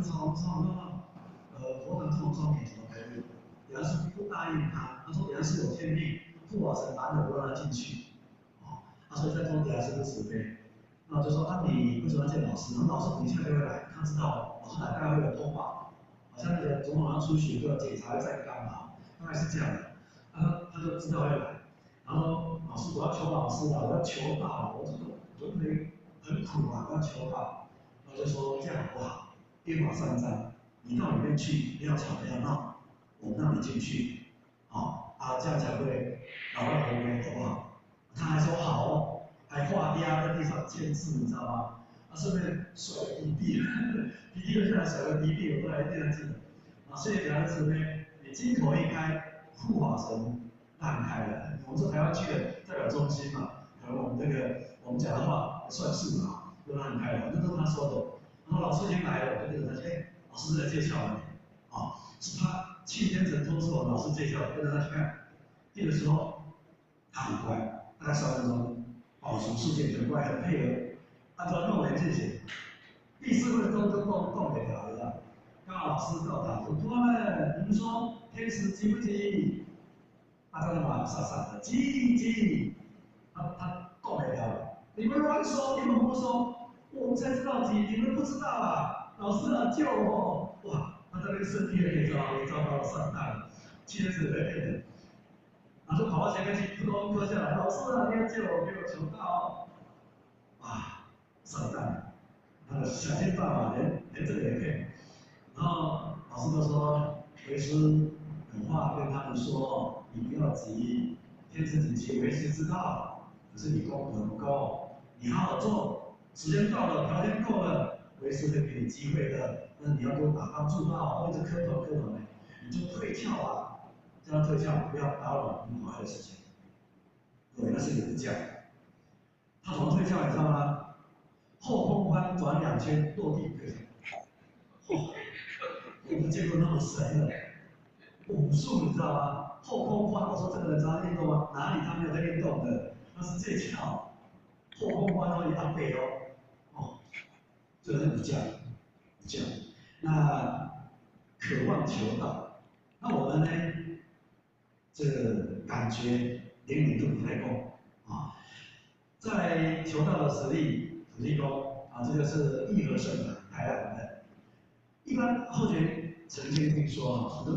佛堂这种庄严怎么可以？梁师不答应他，他说梁师有天命，护法神拦着不让他进去。哦，所以在中梁师不慈悲。那就说啊，你为什么要见老师？然后老师等一下就会来，他知道老师来大概会有通话，好像那个总统要出巡就要检查要在干嘛，大概是这样的。他就知道会来，然后老师我要求老师啊，我要求道，我认为很苦啊，我要求道。他就说这样好不好？约法三章，你到里面去，不要吵不要闹，我让你进去，好、这样才会老老合规，好不好？他还说好哦，还画押在地上签字，你知道吗？顺便甩了一地，鼻涕流下来甩了一地，我都还记得。谢谢梁师妹，你金口一开，护法神让开了。我们是台湾区的代表中心嘛，可能我们讲的话算数嘛，就让开了，这都是他说的。然后老师已经来了，我就跟着他去，老师在介绍了，是他七天神通是我老师介绍的，跟着他去看。这个时候他很乖，大概3分钟，保持视线很乖，很配合，按照诺言进行。第4分钟就动给他了，刚好老师到达，说：“同学们，你们说天使急不急？”他在那嘛傻傻的，急。他动给他了，你们乱说，你们胡说，我们才知道急，你们不知道啊！老师啊，救我！哇，他在那个身体也糟糕了，上当了，天使在骗人。然后就跑到前面去，扑通磕下来，老师啊，你要救我，给我求道！哇，上当了，他的想尽办法，连这个也骗。然后老师就说，为师有话跟他们说，你不要急，天知己急，为师知道，可是你功德不够，你好好做，时间到了，条件够了，为师会给你机会的。那你要给我打帮助到，或者磕头呢，你就退跳啊，这样退跳，不要打扰你好爱的事情。对，那是你的教。他怎么退跳，你知道吗？后空翻转2圈，落地退跳。我们见过那么神的武术，你知道吗？后空翻，我说这个人知道运动吗？哪里他没有在运动的？那是这跳后空翻可以当背哦，这个是武将，那渴望求道，那我们呢？这个感觉连你都不太够在求道的实力，土地公这个是义和圣的台湾的。一般后学曾经听说很多